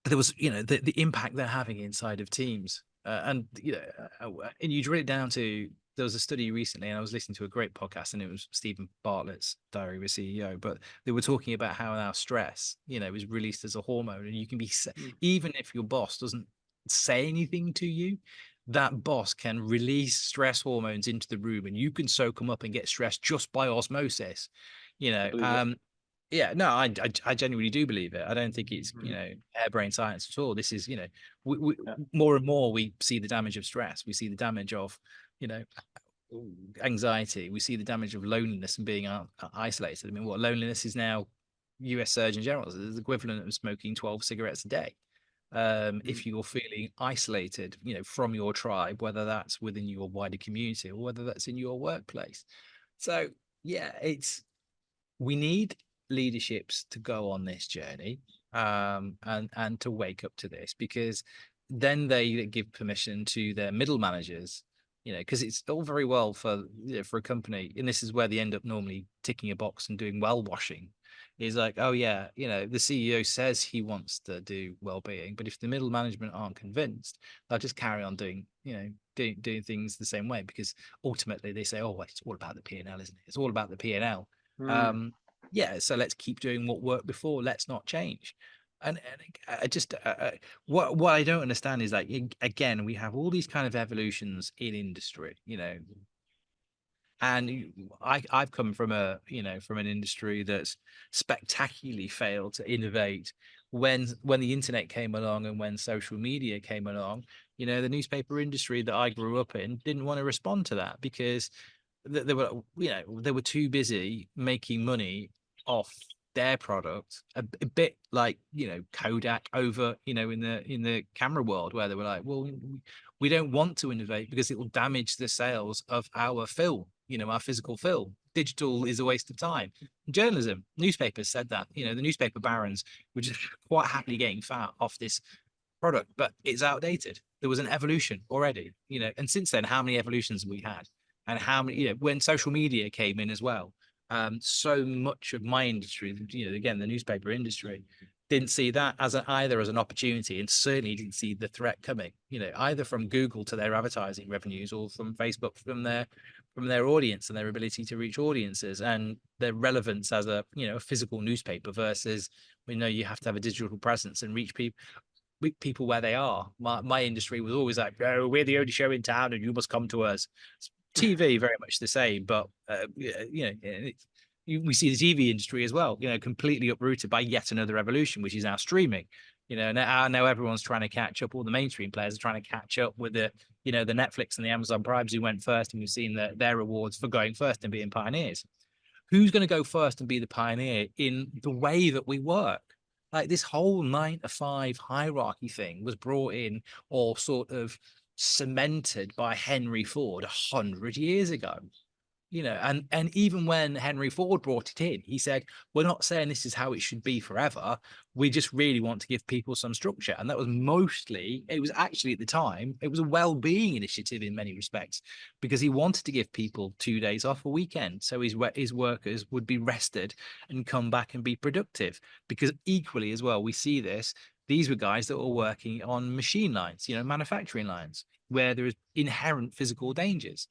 there was the impact they're having inside of teams, and you drill it down to, there was a study recently, and I was listening to a great podcast, and it was Stephen Bartlett's Diary of a CEO, but they were talking about how now stress is released as a hormone, and you can be Mm. even if your boss doesn't say anything to you, that boss can release stress hormones into the room, and you can soak them up and get stressed just by osmosis. you I know believe it. um yeah, no, I genuinely do believe it. I don't think it's, Mhm. harebrained science at all. This is, we Yeah. more and more we see the damage of stress. We see the damage of, you know, anxiety. We see the damage of loneliness and being isolated. I mean, what loneliness is now, U.S. Surgeon General is the equivalent of smoking 12 cigarettes a day. Mm. If you're feeling isolated, from your tribe, whether that's within your wider community or whether that's in your workplace. So yeah, we need leaderships to go on this journey, and to wake up to this, because then they give permission to their middle managers, because it's all very well for, for a company, and this is where they end up normally ticking a box and doing well washing, is like, oh yeah, the CEO says he wants to do well-being, but if the middle management aren't convinced, they'll just carry on doing, doing things the same way, because ultimately they say, oh well, it's all about the P&L, isn't it? It's all about the P&L. Mm. Yeah, so let's keep doing what worked before. Let's not change. And I just what I don't understand is, like, again, we have all these kind of evolutions in industry, and I've come from from an industry that's spectacularly failed to innovate when the internet came along and when social media came along. The newspaper industry that I grew up in didn't want to respond to that, because they were too busy making money off their product, a bit like, Kodak over, in the camera world, where they were like, well, we don't want to innovate because it will damage the sales of our film, our physical film. Digital is a waste of time. Journalism, newspapers said that, the newspaper barons were just quite happily getting fat off this product, but it's outdated. There was an evolution already, and since then, how many evolutions have we had? And how many, when social media came in as well, so much of my industry, again, the newspaper industry, didn't see that as either as an opportunity, and certainly didn't see the threat coming, either from Google to their advertising revenues, or from Facebook, from their audience and their ability to reach audiences, and their relevance as a, a physical newspaper, versus we know you have to have a digital presence and reach people where they are. My industry was always like, oh, we're the only show in town and you must come to us. TV very much the same, but we see the TV industry as well, completely uprooted by yet another revolution, which is now streaming. Now everyone's trying to catch up. All the mainstream players are trying to catch up with the Netflix and the Amazon Primes who went first, and we've seen their rewards for going first and being pioneers. Who's going to go first and be the pioneer in the way that we work? Like, this whole 9 to 5 hierarchy thing was brought in, or sort of cemented, by Henry Ford 100 years ago. And even when Henry Ford brought it in, he said, we're not saying this is how it should be forever. We just really want to give people some structure. And that was it was actually, at the time, it was a well-being initiative in many respects, because he wanted to give people 2 days off a weekend, so his workers would be rested and come back and be productive. Because equally as well, we see these were guys that were working on machine lines, manufacturing lines, where there is inherent physical dangers.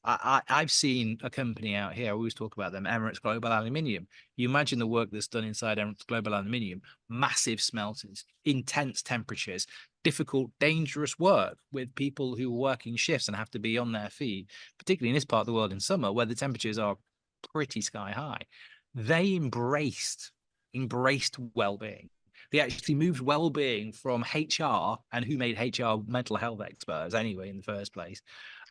I've seen a company out here. I always talk about them, Emirates Global Aluminium. You imagine the work that's done inside Emirates Global Aluminium, massive smelters, intense temperatures, difficult, dangerous work with people who are working shifts and have to be on their feet, particularly in this part of the world in summer where the temperatures are pretty sky high. They embraced well-being. They actually moved well-being from HR, and who made HR mental health experts anyway in the first place.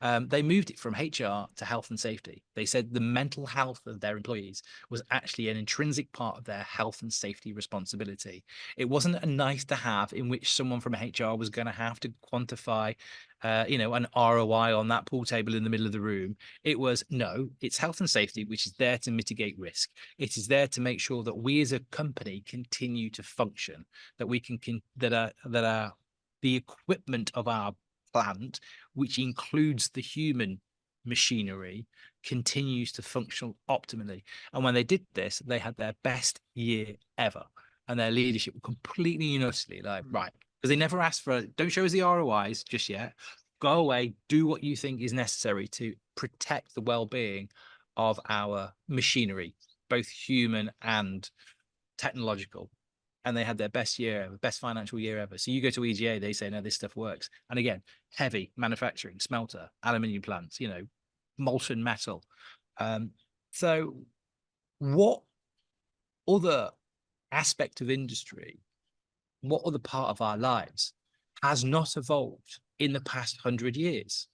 They moved it from HR to health and safety. They said the mental health of their employees was actually an intrinsic part of their health and safety responsibility. It wasn't a nice to have in which someone from HR was going to have to quantify, an ROI on that pool table in the middle of the room. It was no, it's health and safety, which is there to mitigate risk. It is there to make sure that we as a company continue to function, that we can that are the equipment of our plant, which includes the human machinery, continues to function optimally. And when they did this, they had their best year ever. And their leadership were completely and utterly like, right, because they never asked for, don't show us the ROIs just yet. Go away, do what you think is necessary to protect the well-being of our machinery, both human and technological. And they had their best year ever, best financial year ever. So you go to EGA, they say, no, this stuff works. And again, heavy manufacturing, smelter, aluminium plants, molten metal. So what other aspect of industry, what other part of our lives has not evolved in the past 100 years?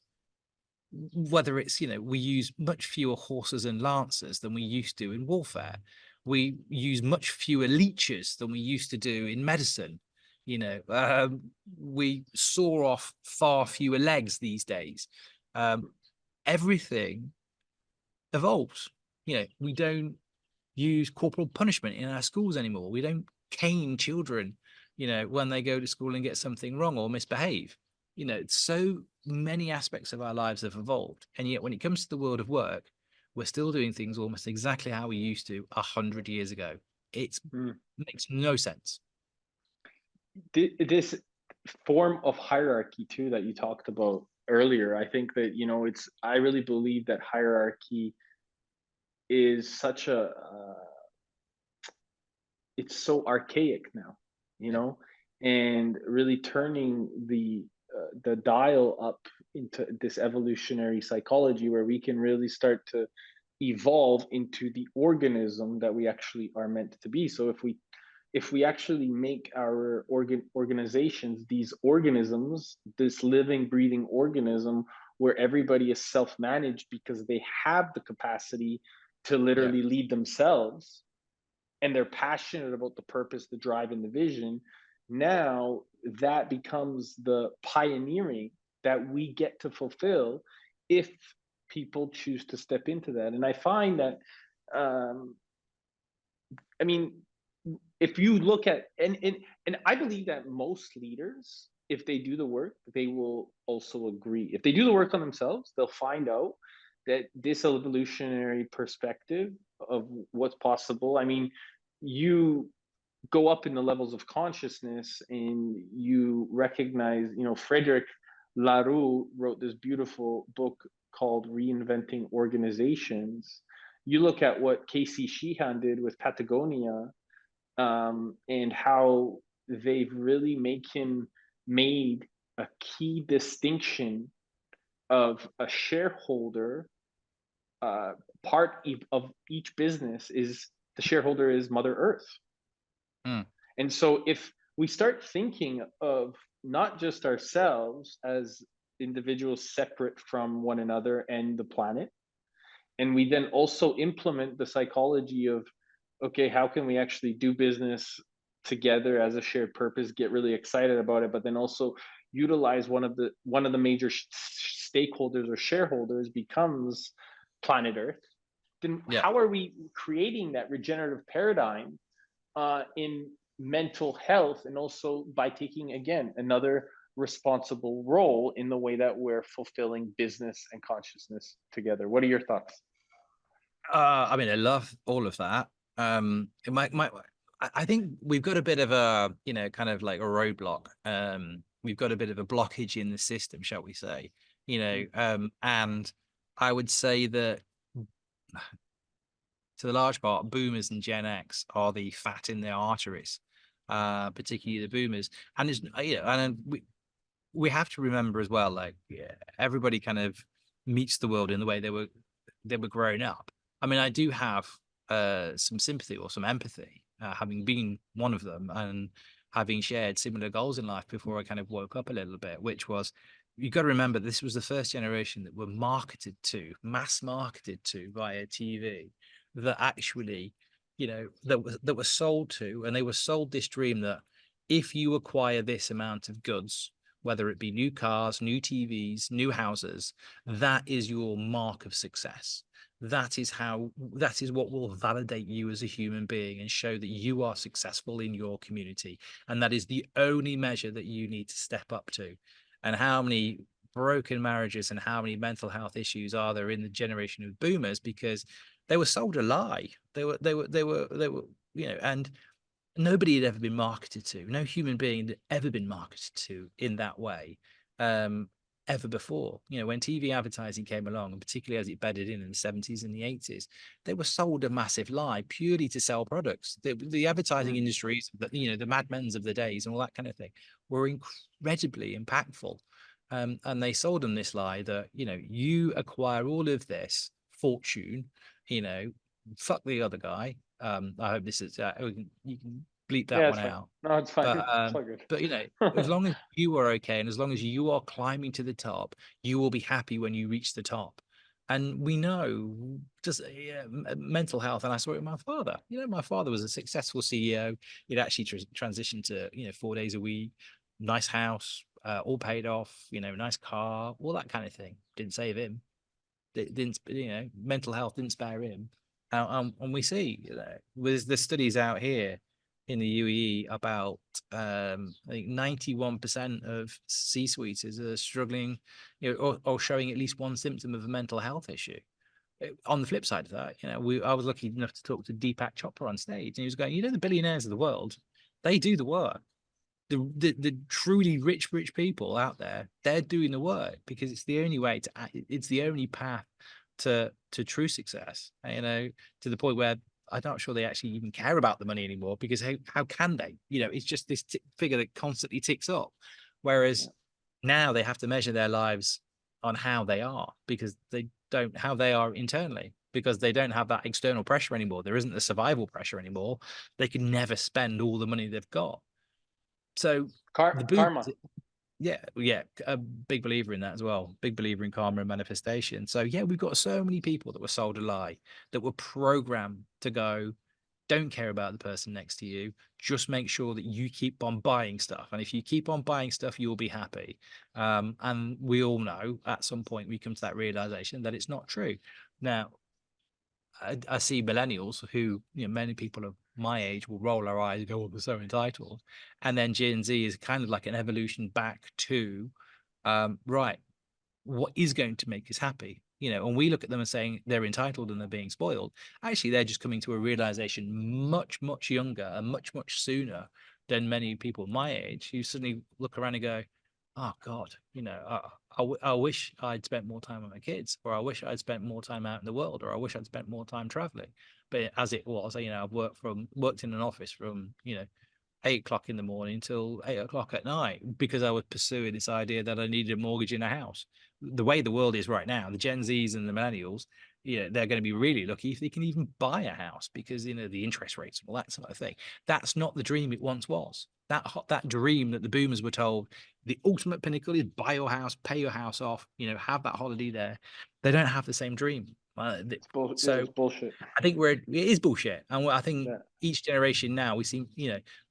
Whether it's, we use much fewer horses and lancers than we used to in warfare. We use much fewer leeches than we used to do in medicine. We saw off far fewer legs these days. Everything evolves. We don't use corporal punishment in our schools anymore. We don't cane children, when they go to school and get something wrong or misbehave. So many aspects of our lives have evolved. And yet when it comes to the world of work, we're still doing things almost exactly how we used to 100 years ago. It makes no sense. This form of hierarchy too that you talked about earlier, I think that, I really believe that hierarchy is such it's so archaic now, and really turning the dial up into this evolutionary psychology where we can really start to evolve into the organism that we actually are meant to be. So if we actually make our organizations these organisms, this living breathing organism where everybody is self-managed because they have the capacity to literally lead themselves, and they're passionate about the purpose, the drive, and the vision, now that becomes the pioneering that we get to fulfill if people choose to step into that. And I find that, I mean, if you look at, and I believe that most leaders, if they do the work, they will also agree. If they do the work on themselves, they'll find out that this evolutionary perspective of what's possible. I mean, you go up in the levels of consciousness and you recognize, Frederick Laroux wrote this beautiful book called Reinventing Organizations. You look at what Casey Sheehan did with Patagonia, and how they've really made a key distinction of a shareholder. Part of each business is the shareholder is Mother Earth. And so if we start thinking of not just ourselves as individuals separate from one another and the planet, and we then also implement the psychology of, okay, how can we actually do business together as a shared purpose, get really excited about it, but then also utilize one of the major stakeholders or shareholders becomes planet Earth, then how are we creating that regenerative paradigm in mental health, and also by taking, again, another responsible role in the way that we're fulfilling business and consciousness together? What are your thoughts? I mean, I love all of that. I think we've got a bit of a, kind of like a roadblock. We've got a bit of a blockage in the system, shall we say? And I would say that to the large part, boomers and Gen X are the fat in their arteries, particularly the boomers. And it's and we have to remember as well, like, yeah, everybody kind of meets the world in the way they were growing up. I mean, I do have some sympathy or some empathy, having been one of them and having shared similar goals in life before I kind of woke up a little bit, which was, you got to remember, this was the first generation that were marketed to, mass marketed to via TV, that actually, that were sold to, and they were sold this dream that if you acquire this amount of goods, whether it be new cars, new TVs, new houses, that is your mark of success. That is what will validate you as a human being and show that you are successful in your community. And that is the only measure that you need to step up to. And how many broken marriages and how many mental health issues are there in the generation of boomers, because they were sold a lie. And nobody had ever been marketed to, no human being had ever been marketed to in that way, ever before. When TV advertising came along, and particularly as it bedded in the 70s and the 80s, they were sold a massive lie purely to sell products. The advertising industries, the Mad Men's of the days and all that kind of thing, were incredibly impactful. And they sold them this lie that, you acquire all of this fortune, fuck the other guy. I hope this is you can bleep that Yeah, one it's fine. out. No, it's fine. But It's all good. as long as you are okay and as long as you are climbing to the top, you will be happy when you reach the top. And we know just mental health, and I saw it with my father. My father was a successful CEO. He'd actually transitioned to 4 days a week, nice house, all paid off, nice car, all that kind of thing. Didn't save him. Didn't mental health didn't spare him. And we see with the studies out here in the UAE about I think 91% of C-suites are struggling, or showing at least one symptom of a mental health issue. On the flip side of that, I was lucky enough to talk to Deepak Chopra on stage, and he was going, the billionaires of the world, they do the work. The truly rich people out there, they're doing the work because it's the only way it's the only path to true success, to the point where I'm not sure they actually even care about the money anymore, because how can they? It's just this figure that constantly ticks up. Whereas now they have to measure their lives on how they are, because they don't, how they are internally, because they don't have that external pressure anymore. There isn't the survival pressure anymore. They can never spend all the money they've got. So the boom, Karma. yeah, a big believer in that as well. Big believer in karma and manifestation. So yeah, we've got so many people that were sold a lie, that were programmed to go, don't care about the person next to you. Just make sure that you keep on buying stuff. And if you keep on buying stuff, you'll be happy. And we all know at some point we come to that realization that it's not true. Now, I see millennials who, many people of my age will roll our eyes and go, "Oh, they're so entitled." And then Gen Z is kind of like an evolution back to, right, what is going to make us happy? And we look at them and saying they're entitled and they're being spoiled. Actually, they're just coming to a realization much, much younger and much, much sooner than many people my age, who suddenly look around and go, oh God, I wish I'd spent more time with my kids, or I wish I'd spent more time out in the world, or I wish I'd spent more time traveling. But as it was, I've worked in an office from, 8 o'clock in the morning till 8 o'clock at night, because I was pursuing this idea that I needed a mortgage in a house. The way the world is right now, the Gen Zs and the millennials, they're going to be really lucky if they can even buy a house, because the interest rates and all that sort of thing. That's not the dream it once was. That dream that the boomers were told, the ultimate pinnacle is buy your house, pay your house off, have that holiday there. They don't have the same dream. So It's bullshit. I think it is bullshit. And I think Yeah. each generation now, we see,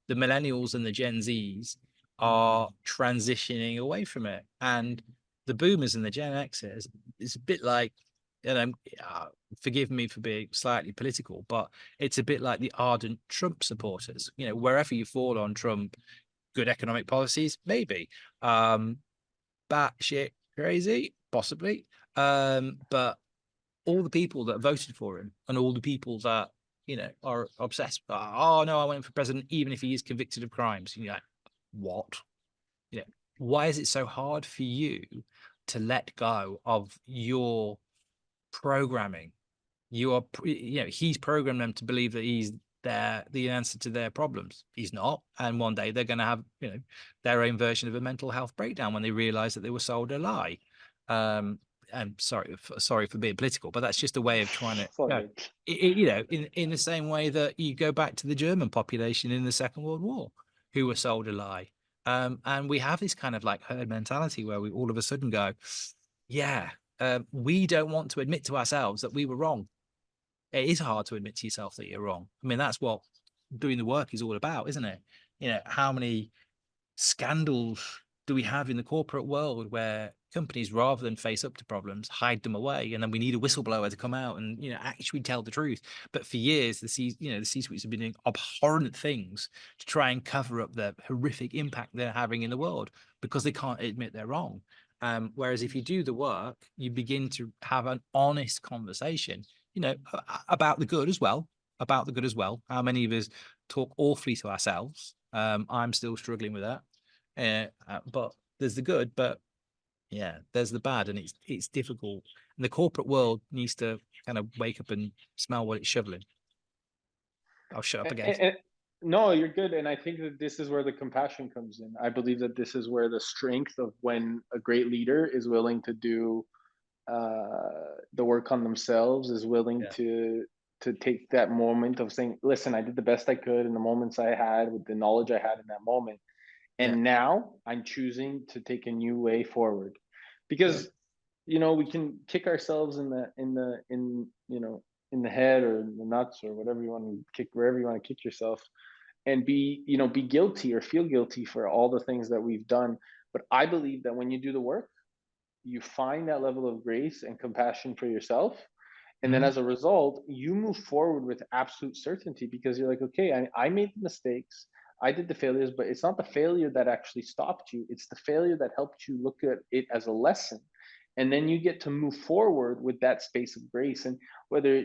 the millennials and the Gen Zs are transitioning away from it. And the boomers and the Gen Xers, it's a bit like, forgive me for being slightly political, but it's a bit like the ardent Trump supporters. Wherever you fall on Trump, good economic policies, maybe. Batshit crazy, possibly. But all the people that voted for him and all the people that, are obsessed, oh no, I went for president, even if he is convicted of crimes. Like, what? Why is it so hard for you to let go of your programming. You are, he's programmed them to believe that he's the answer to their problems. He's not, and one day they're going to have, their own version of a mental health breakdown when they realize that they were sold a lie. And sorry for being political, but that's just a way of trying to, in the same way that you go back to the German population in the Second World War, who were sold a lie. And we have this kind of like herd mentality where we all of a sudden go, yeah, we don't want to admit to ourselves that we were wrong. It is hard to admit to yourself that you're wrong. I mean, that's what doing the work is all about, isn't it? How many scandals do we have in the corporate world where companies, rather than face up to problems, hide them away, and then we need a whistleblower to come out and actually tell the truth. But for years, the C-suites have been doing abhorrent things to try and cover up the horrific impact they're having in the world because they can't admit they're wrong. Whereas if you do the work, you begin to have an honest conversation, about the good as well. How many of us talk awfully to ourselves? I'm still struggling with that. But there's the good, but yeah, there's the bad, and it's difficult. And the corporate world needs to kind of wake up and smell what it's shoveling. I'll shut up again. No, you're good. And I think that this is where the compassion comes in. I believe that this is where the strength of when a great leader is willing to do the work on themselves, is willing to take that moment of saying, listen, I did the best I could in the moments I had with the knowledge I had in that moment. And now I'm choosing to take a new way forward. Because we can kick ourselves in the head or in the nuts or whatever you want to kick, wherever you want to kick yourself, and be guilty or feel guilty for all the things that we've done. But I believe that when you do the work, you find that level of grace and compassion for yourself. And then as a result, you move forward with absolute certainty, because you're like, okay, I made the mistakes, I did the failures, but it's not the failure that actually stopped you. It's the failure that helped you look at it as a lesson. And then you get to move forward with that space of grace. And whether,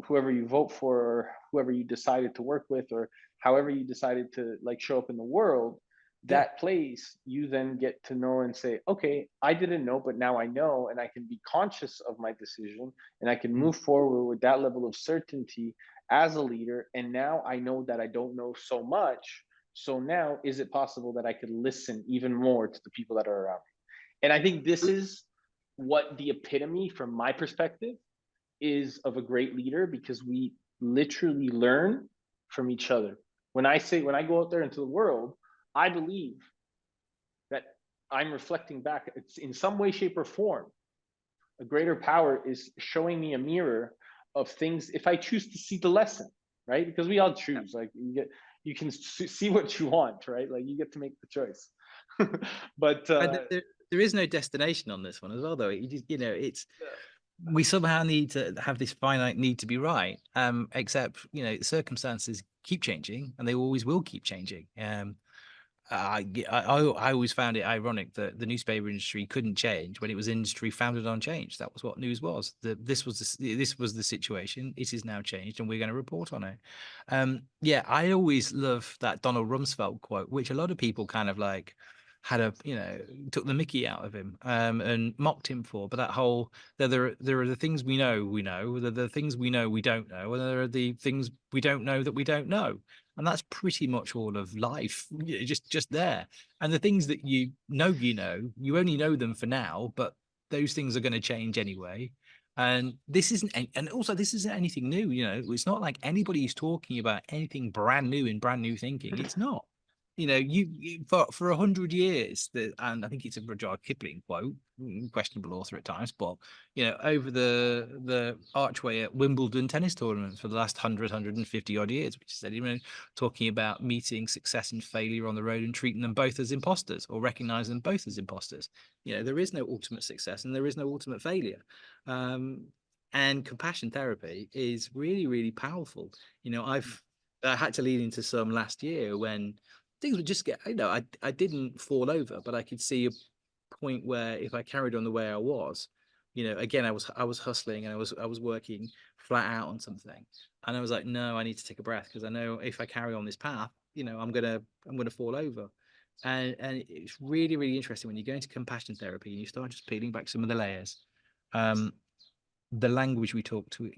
whoever you vote for, or whoever you decided to work with, or however you decided to like show up in the world, that place, you then get to know and say, okay, I didn't know, but now I know, and I can be conscious of my decision, and I can move forward with that level of certainty as a leader. And now I know that I don't know so much. So now, is it possible that I could listen even more to the people that are around me? And I think this is what the epitome, from my perspective, is of a great leader, because we literally learn from each other. When I go out there into the world, I believe that I'm reflecting back. It's in some way, shape, or form, a greater power is showing me a mirror of things if I choose to see the lesson, right? Because we all choose. Like you can see what you want, right? Like you get to make the choice. But there is no destination on this one as well, though. It's we somehow need to have this finite need to be right. Except circumstances keep changing, and they always will keep changing. I always found it ironic that the newspaper industry couldn't change when it was industry founded on change. That was what news was. This was the situation. It is now changed, and we're going to report on it. I always love that Donald Rumsfeld quote, which a lot of people kind of like had took the mickey out of him and mocked him for. But that whole there are the things we know, there are the things we know we don't know, and there are the things we don't know that we don't know. And that's pretty much all of life, just there. And the things that you only know them for now, but those things are going to change anyway. And this isn't anything new. It's not like anybody's talking about anything brand new in brand new thinking. It's not. You for 100 years, and I think it's a Rudyard Kipling quote, questionable author at times, but over the archway at Wimbledon tennis tournaments for the last 150 odd years, which is talking about meeting success and failure on the road and treating them both as imposters, or recognizing them both as imposters. There is no ultimate success and there is no ultimate failure. And compassion therapy is really, really powerful. I had to lean into some last year when things would just get, I didn't fall over, but I could see a point where if I carried on the way I was, again, I was hustling and I was working flat out on something. And I was like, no, I need to take a breath, because I know if I carry on this path, I'm gonna fall over. And it's really, really interesting when you go into compassion therapy and you start just peeling back some of the layers. the language we talk to,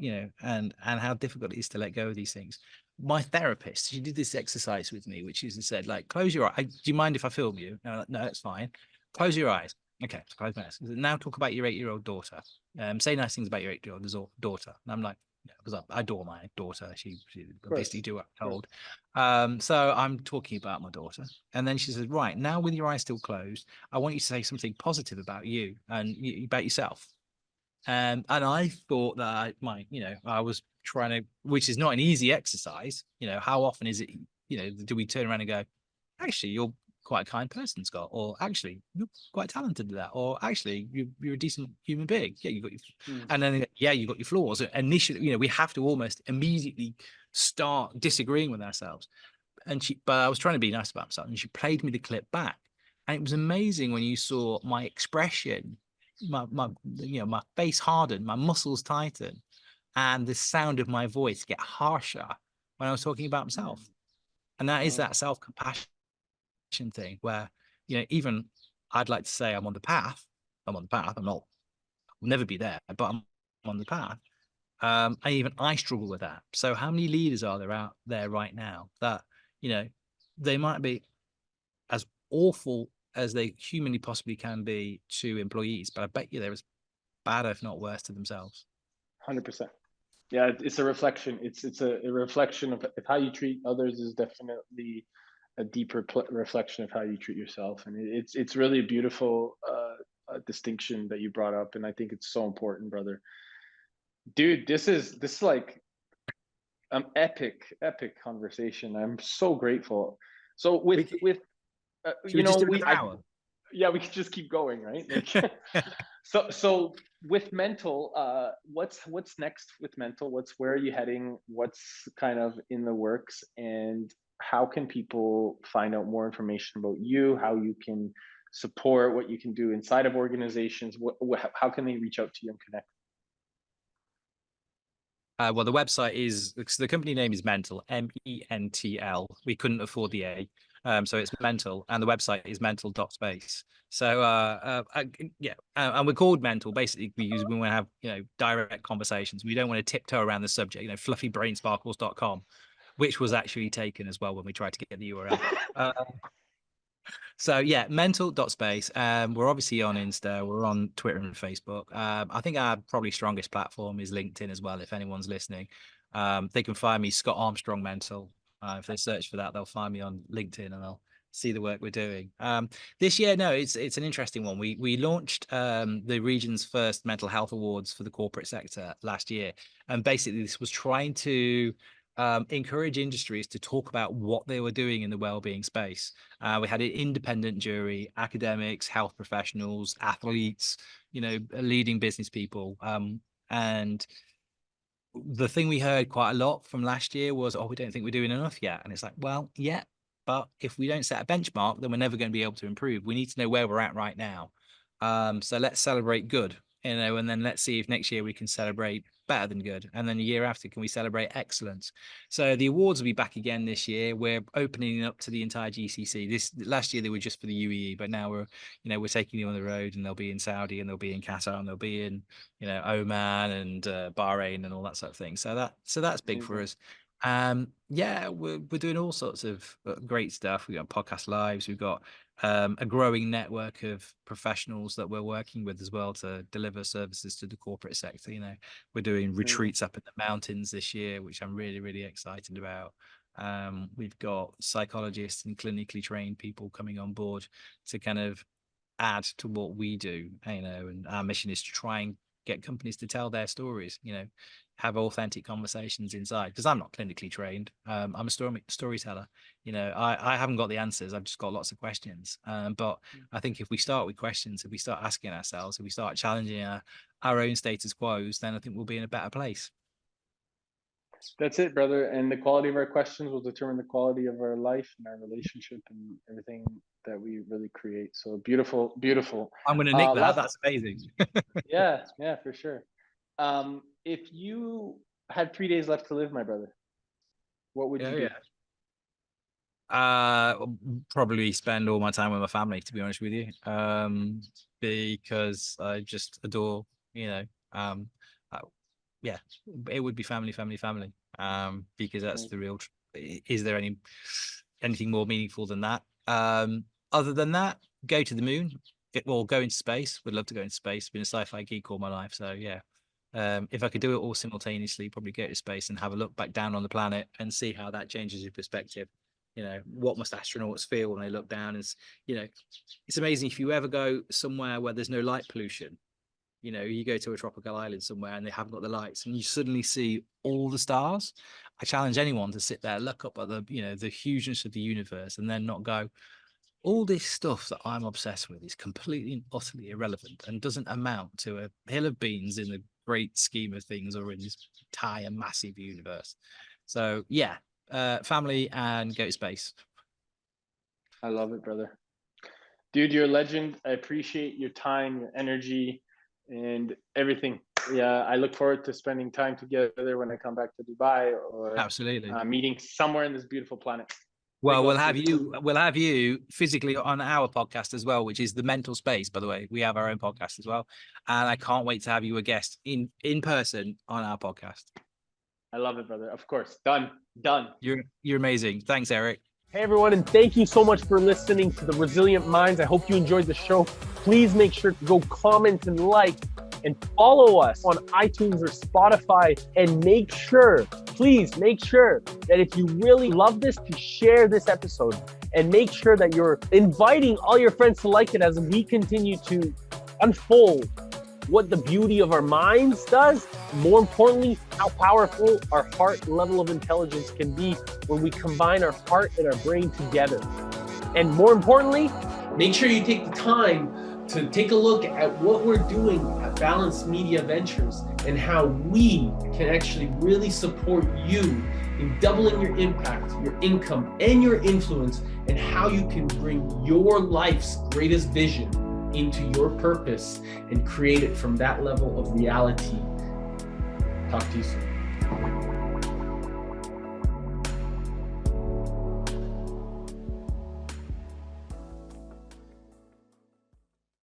and how difficult it is to let go of these things. My therapist, she did this exercise with me, which is said, like, close your eyes. Do you mind if I film you? No, that's fine. Close your eyes. Okay, so close my eyes. Now talk about your 8-year-old daughter. Say nice things about your 8-year-old daughter. And I'm like, because I adore my daughter. She basically do what I'm told. So I'm talking about my daughter. And then she says, right, now with your eyes still closed, I want you to say something positive about you and about yourself. And I thought that I was trying to, which is not an easy exercise. How often is it, do we turn around and go, actually, you're quite a kind person, Scott, or actually, you're quite talented at that, or actually, you're a decent human being. Yeah, you got your, and then yeah, you got your flaws. Initially, we have to almost immediately start disagreeing with ourselves. But I was trying to be nice about myself, and she played me the clip back, and it was amazing when you saw my expression, my face harden, my muscles tighten, and the sound of my voice get harsher when I was talking about myself. And that is that self-compassion thing where, even I'd like to say I'm on the path. I'm not, I'll never be there, but I'm on the path. And even I struggle with that. So how many leaders are there out there right now that, they might be as awful as they humanly possibly can be to employees, but I bet you they're as bad, if not worse, to themselves. 100%. Yeah, it's a reflection. It's a reflection of how you treat others is definitely a deeper reflection of how you treat yourself, and it's really a beautiful distinction that you brought up, and I think it's so important, brother. Dude, this is like an epic conversation. I'm so grateful. So with Should we just do another hour? Yeah, we could just keep going, right? Like, so with Mentl, what's next with Mentl? Where are you heading? What's kind of in the works, and how can people find out more information about you? How you can support, what you can do inside of organizations? How can they reach out to you and connect? Well, the website is, the company name is Mentl, Mentl. We couldn't afford the A. So it's Mentl, and the website is mentl.space. So and we're called Mentl basically because we want to have direct conversations. We don't want to tiptoe around the subject, fluffybrainsparkles.com, which was actually taken as well when we tried to get the URL. So yeah, mentl.space. We're obviously on Insta, we're on Twitter and Facebook. I think our probably strongest platform is LinkedIn as well, if anyone's listening. They can find me, Scott Armstrong Mentl. If they search for that, they'll find me on LinkedIn and they'll see the work we're doing. This year, no, it's an interesting one. We launched the region's first mental health awards for the corporate sector last year. And basically this was trying to encourage industries to talk about what they were doing in the well-being space. We had an independent jury, academics, health professionals, athletes, leading business people. And the thing we heard quite a lot from last year was, we don't think we're doing enough yet. And it's like, well, yeah, but if we don't set a benchmark, then we're never going to be able to improve. We need to know where we're at right now. So let's celebrate good, and then let's see if next year we can celebrate better than good. And then the year after, can we celebrate excellence? So the awards will be back again this year. We're opening up to the entire GCC. This last year they were just for the UAE, but now we're taking them on the road, and they'll be in Saudi, and they'll be in Qatar, and they'll be in Oman and Bahrain and all that sort of thing. So that's big for us. We're doing all sorts of great stuff. We've got podcast lives. We've got a growing network of professionals that we're working with as well to deliver services to the corporate sector. We're doing retreats up in the mountains this year, which I'm really, really excited about. We've got psychologists and clinically trained people coming on board to kind of add to what we do, and our mission is to try and get companies to tell their stories, have authentic conversations inside, because I'm not clinically trained. I'm a storyteller. I haven't got the answers. I've just got lots of questions. But I think if we start with questions, if we start asking ourselves, if we start challenging our own status quos, then I think we'll be in a better place. That's it, brother. And the quality of our questions will determine the quality of our life and our relationship and everything that we really create. So beautiful. I'm going to nick that. That's amazing. Yeah, for sure. If you had 3 days left to live, my brother, what would you do? Probably spend all my time with my family, to be honest with you, because I just adore yeah, it would be family, because that's the real. Is there anything more meaningful than that? Other than that, go to the moon. Or go into space. Would love to go into space. Been a sci-fi geek all my life, so yeah. If I could do it all simultaneously, probably go to space and have a look back down on the planet and see how that changes your perspective. You know, what must astronauts feel when they look down? And you know, it's amazing if you ever go somewhere where there's no light pollution. You know, you go to a tropical island somewhere and they haven't got the lights, and you suddenly see all the stars. I challenge anyone to sit there, look up at the, you know, the hugeness of the universe, and then not go, all this stuff that I'm obsessed with is completely and utterly irrelevant and doesn't amount to a hill of beans in the great scheme of things or in this entire massive universe. So yeah, family and go to space. I love it, brother. Dude, you're a legend. I appreciate your time, your energy, and everything. Yeah, I look forward to spending time together when I come back to Dubai, or absolutely meeting somewhere in this beautiful planet. Well, we'll have you physically on our podcast as well, which is the Mentl Space, by the way. We have our own podcast as well. And I can't wait to have you a guest in person on our podcast. I love it, brother. Of course. Done. You're amazing. Thanks, Eric. Hey, everyone, and thank you so much for listening to The Resilient Minds. I hope you enjoyed the show. Please make sure to go comment and like and follow us on iTunes or Spotify, and please make sure that if you really love this, to share this episode, and make sure that you're inviting all your friends to like it as we continue to unfold what the beauty of our minds does. More importantly, how powerful our heart level of intelligence can be when we combine our heart and our brain together. And more importantly, make sure you take the time to take a look at what we're doing at Balanced Media Ventures and how we can actually really support you in doubling your impact, your income, and your influence, and how you can bring your life's greatest vision into your purpose and create it from that level of reality. Talk to you soon.